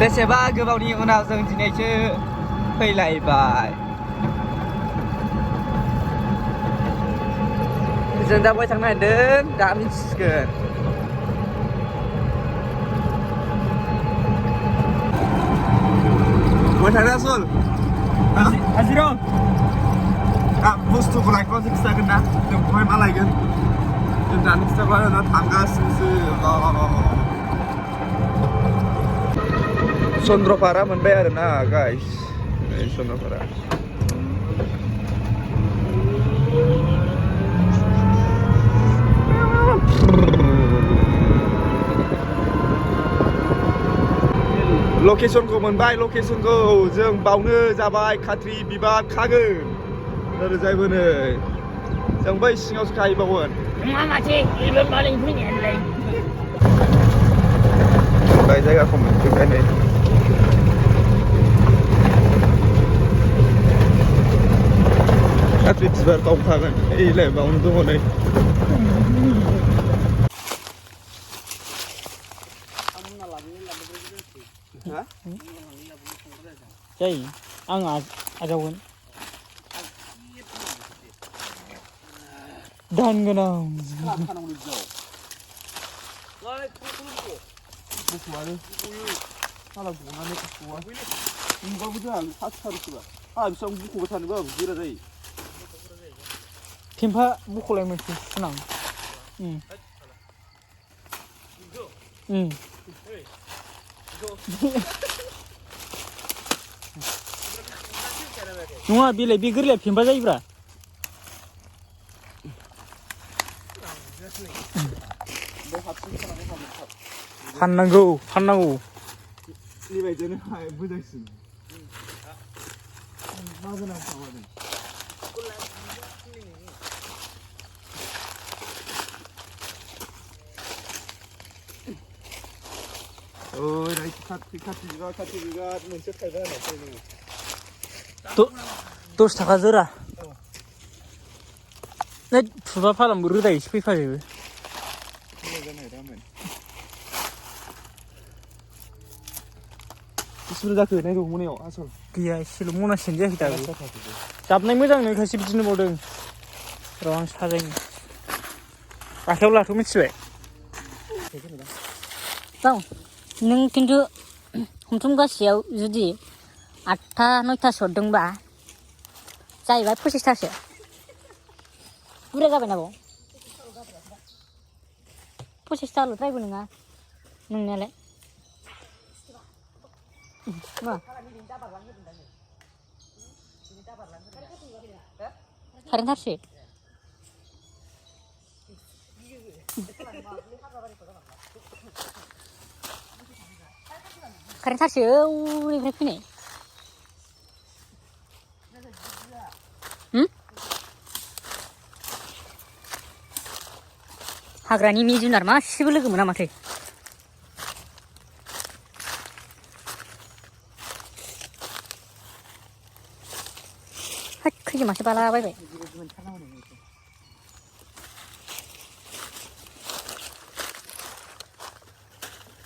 बेसेबा गोबावनि उनाव जों दिनैसो फैलायबाय जों दा बहाय थांनो नागिरदों दा मिथिसिगोन बहाय थांनो आसल हाजिर' दा बुस्थुखौ लायखौ जों खिथागोन ना जों बहाय मा लायगोन जों दानि खिथाब्ला दा थांगासिनोसो चन्द्रपारा मोनबाय आरो ना गाइस चन्द्रपारा लकेसनखौ मोनबाय लकेसनखौ जों बावनो जाबाय खाथ्रि बिबार खागोन ओरैजायबो नै जों बै सिङावसो खाहैबावगोन बाय जायगाखौ मोनफैबाय नै खाथ्रि बिबार बावखागोन एलाय बावनो दङ नै जायो आं आजावगोन दान गोनां फेम्फा बख'लाय मोनसे सुनां नङा बेलाय बे गोरलैया फेम्फा जायोब्रा फाननांगौ बेबायदिनो मोजांसिन मा गोनां खामानि खाथि बिराद मोनसे थाइबा होनाय 10 थाखा जोरा फुबा फालांबो रोदायैसो फैफाजोबो बिसिबुरजा जाखो नायगौ मोनायाव आसल गैया एसेल' मनासेनो जायाखै दाबो जाबनाय मोजां नो खायसे बिदिनो बावदों र' आं साजायनो आखायाव लाथ' मिथिबाय नों खिन्थु हमथुमगासेयाव जुदि 8था 9थासो हरदोंबा जाहैबाय 25थासो बुरजा जाबायना बाव 25थाल'द्रायबो नङा नोंनियालाय मा कारेन्ट थारसो कारेन्ट थारसो औनिफ्राय फैनाय हाग्रानि मि जुनार मासेबो लोगो मोना माथो खैजोमासो बालाबायबाय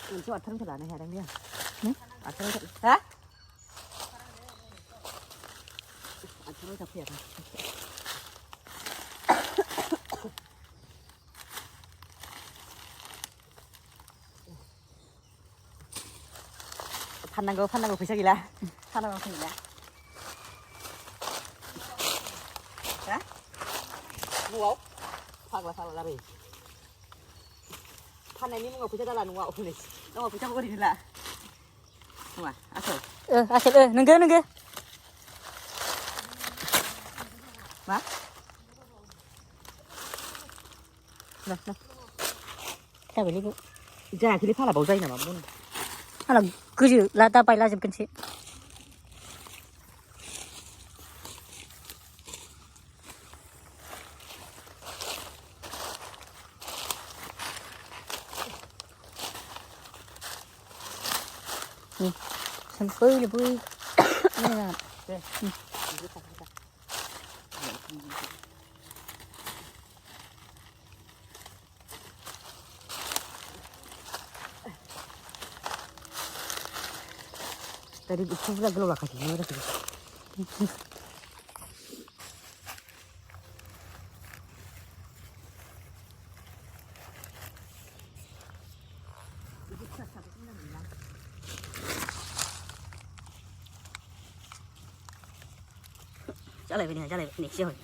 मोनसे 8थानिफ्राय लानो हादों बे आं 8थानिफ्राय हा 8थानिफ्राय फैया फाननांगौ फैसा गैला फानांगौ फैला हा न'आव फाग्ला जाबाय फाननायनि मुङाव फैसा दाला न'आव फैसाखौ ओरैनो ला नङा आसल नोंगो मा जाबायलै जायाखैलै फालाबाव जायो नामा बुं फाला गोजो दा बायलाजोबगोनसो sampai lebih mana Tadi itu juga gelola kasih mana tadi. Jalan ini siapa?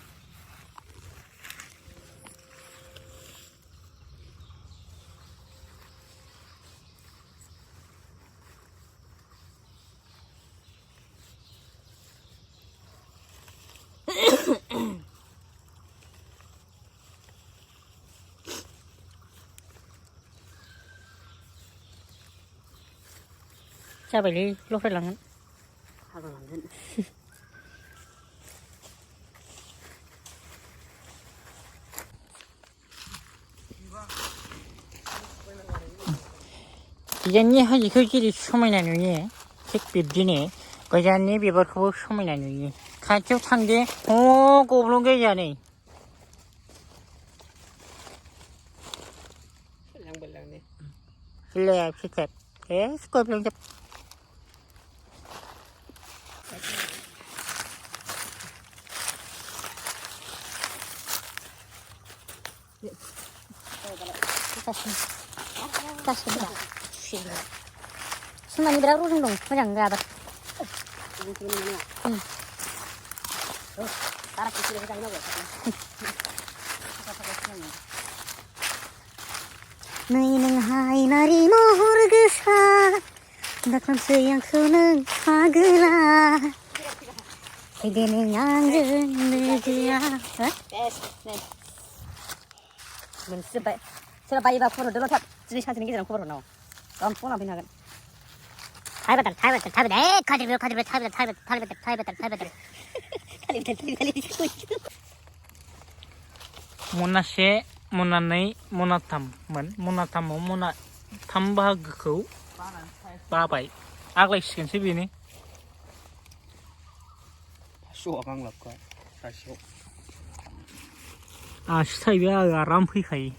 Sao vậy đi lúc phải lần 디자인이 하지 그렇게 소문이 나누니 색빛이네 거자니 비버코 소문이 나누니 가쪽 상대 오 고블롱 게자네 실내야 피켓 에 스코블롱 잡 Tasnya Semani berapa rusung dong? Macam enggak apa? Tarik kecil kita ini Nainang hai nari mohor gesa Daklam sayang sunang hagela Ideneng angin media Sebab Sebab iba foto dulu tak jadi saat ini kita nak foto now. Kamu foto apa ni kan? Thai betul. Kali betul. Monase, monanai, monatam, monatam, monatam bahagiku. Babai. Aglai skin sih ini. Show orang lap kau. Show. Saya biar ramai kai.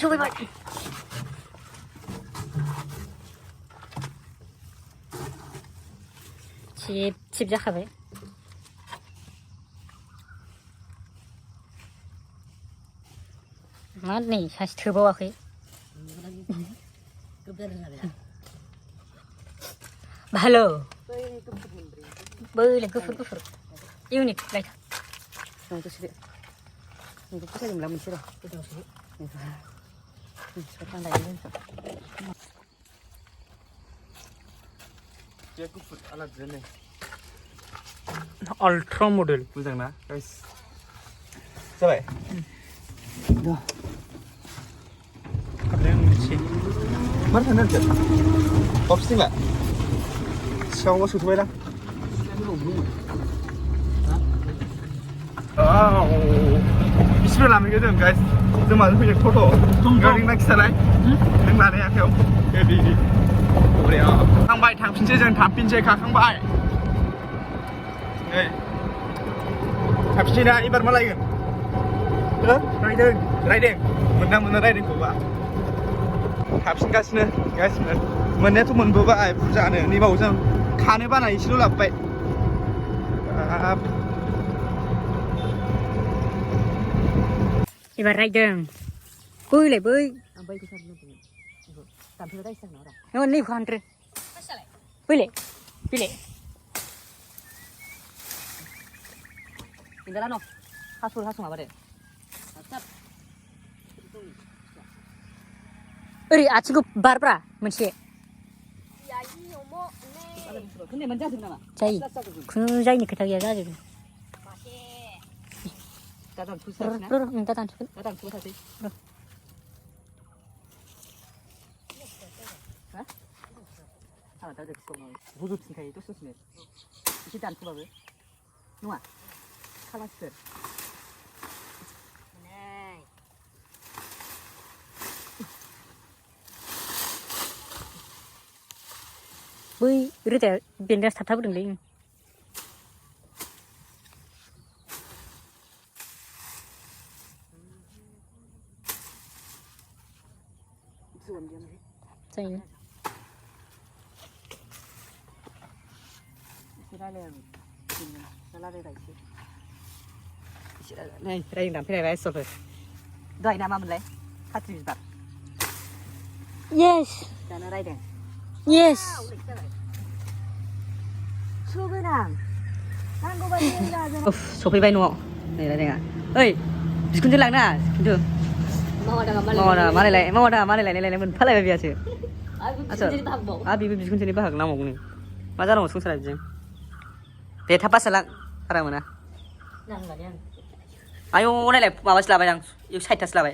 Coba pak. Chip dah habis. Mana ni? Saya terbawa ke? Halo. Boleh gufur. Unik baik. Itu sih. Itu kita yang belum sih. Itu sih. Sekarang dah ini. Dia gufur alat jenis. Ultra model. Bukan na, guys. Siapa? Dah. Ada yang macam. Mana nanti? Opsi nggak? Sekarang masuk tu dah. Oh, Bismillah gitu guys. Cuma punya foto. Garing nak selai. Yang mana ya kau? Jadi, boleh ah. Kang baik, tang pinjai jangan tang pinjai kang baik. Tang pinjai dah ibar malai kan? Riding. Benar riding kau bah. Tang pinjai sini, guys. Mana tu mana bawa ay puja ni. Ni bawa jang. Kane bana isilu lapai. Ibar riding. Boleh. Ambil kita dulu. Tampil dah iseng orang. Yang ni country. Boleh. Tinggal ano? Hasul apa deh? Eri, aci ko barbara mensi. Kene menjadi nama. Cai. Kun jai ni kita dia jadi. Datang susah na. Minta tangan. Datang susah sih. Hah? Ah, dah semua. Bujuk sih itu susah. Isi dan tu bagus. Nuah. Kalah ser. Bui, itu dia benda satu pun deng. जायो नै रायदों दानफैलायबाय सबबो दहाय ना मामोनलाय खाथ्रि बिबार yes दाना रायदों yes सु गोनां नांगौ बायदि सफैबाय न'आव नै रायदोंआ ओइ बिखुनजो लांना खिन्थु मावा दाङा मालायलाय मोनफालायबाय बेयासो बेबो बिखुनजोनि बाहागो नांबावगौनो मा जानांगौ संसारा बिदिजों दे थाब बासा लां बारा मोना आयौ नायलाय माबासो लाबाय आं 60थासो लाबाय